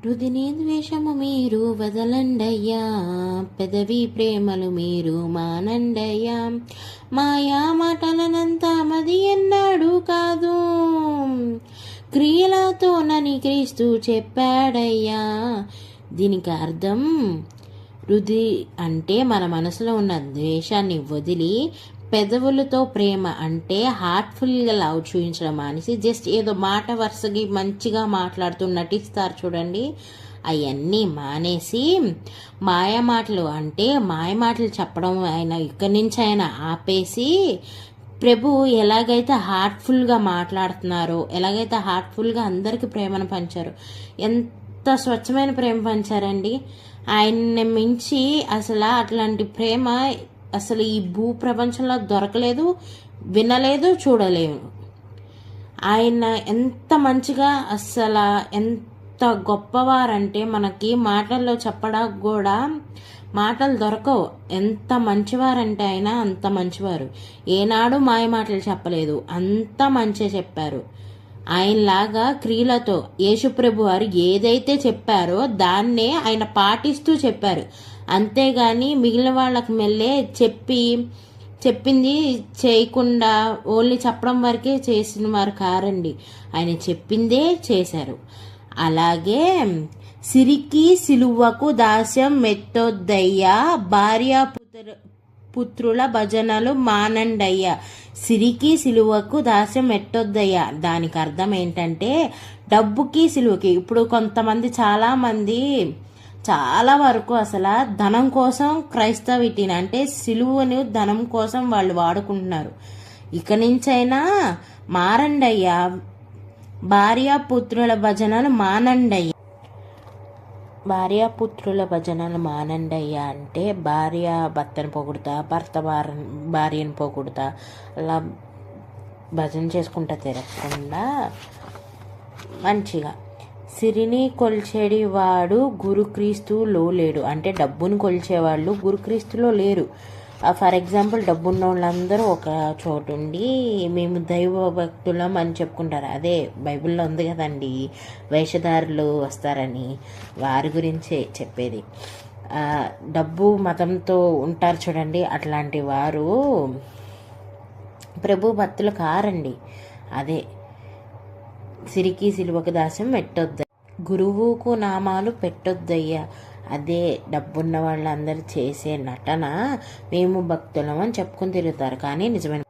రుదిని ద్వేషము మీరు వదలండయ్యా, పెదవి ప్రేమలు మీరు మానండయ్యా, మాయా మాటలనంతా మది ఎన్నాడు కాదు, క్రియలతోనని క్రీస్తు చెప్పాడయ్యా. దీనికి అర్థం, రుది అంటే మన మనసులో ఉన్న ద్వేషాన్ని వదిలి పెదవులతో ప్రేమ అంటే హార్ట్ఫుల్గా లవ్ చూపించడం మానేసి జస్ట్ ఏదో మాట వరుసకి మంచిగా మాట్లాడుతూ నటిస్తారు చూడండి, అవన్నీ మానేసి మాయమాటలు అంటే మాయమాటలు చెప్పడం ఆయన ఇక్కడి నుంచి ఆయన ఆపేసి ప్రభు ఎలాగైతే హార్ట్ఫుల్గా మాట్లాడుతున్నారో, ఎలాగైతే హార్ట్ఫుల్గా అందరికీ ప్రేమను పంచారో, ఎంత స్వచ్ఛమైన ప్రేమ పంచారండి. ఆయన్ని మించి అసలు అట్లాంటి ప్రేమ అసలు ఈ భూ ప్రపంచంలో దొరకలేదు, వినలేదు, చూడలేము. ఆయన ఎంత మంచిగా అసలు ఎంత గొప్పవారంటే మనకి మాటల్లో చెప్పడానికి కూడా మాటలు దొరకవు. ఎంత మంచివారంటే ఆయన అంత మంచివారు. ఏనాడు మాయ మాటలు చెప్పలేదు, అంత మంచిగా చెప్పారు. ఆయనలాగా క్రియలతో యేసుప్రభు వారు ఏదైతే చెప్పారో దాన్నే ఆయన పాటిస్తూ చెప్పారు. అంతేగాని మిగిలిన వాళ్ళకి మెల్లే చెప్పింది చేయకుండా ఓన్లీ చెప్పడం వరకే చేసిన వారు కారండి. ఆయన చెప్పిందే చేశారు. అలాగే సిరికి సిలువకు దాస్యం మెత్తొద్దయ్యా, భార్య పుత్రుల భజనలు మానండయ్యా. సిరికి సిలువకు దాస్యం ఎట్టొద్దయ్యా. దానికి అర్థం ఏంటంటే డబ్బుకి సిలువకి. ఇప్పుడు కొంతమంది చాలా వరకు అసలు ధనం కోసం క్రైస్తవిటీని అంటే సిలువను ధనం కోసం వాళ్ళు వాడుకుంటున్నారు. ఇక నుంచైనా మారండయ్యా, భార్యాపుత్రుల భజనలు మానండయ్యా. భార్యాపుత్రుల భజనలు మానండయ్యా అంటే భార్య భర్తను పొగుడుతా, భర్త భార్యను పొగుడుతా అలా భజన చేసుకుంటా తిరగకుండా మంచిగా సిరిని కొల్చేడి వాడు గురుక్రీస్తులో లేడు. అంటే డబ్బును కొలిచేవాళ్ళు గురుక్రీస్తులో లేరు. ఫర్ ఎగ్జాంపుల్ డబ్బున్న వాళ్ళందరూ ఒక చోటు ఉండి మేము దైవ భక్తులం అని చెప్పుకుంటారు. అదే బైబిల్లో ఉంది కదండి, వేషధారులు వస్తారని, వారి గురించే చెప్పేది. డబ్బు మతంతో ఉంటారు చూడండి, అట్లాంటి వారు ప్రభు భక్తులు కారండి. అదే సిరికి సిలువకు దాస్యం పెట్టొద్దు, గురువుకు నామాలు పెట్టొద్దయ్యా. అదే డబ్బున్న వాళ్ళందరూ చేసే నటన మేము భక్తులం అని చెప్పుకుని తిరుగుతారు. కానీ నిజమైన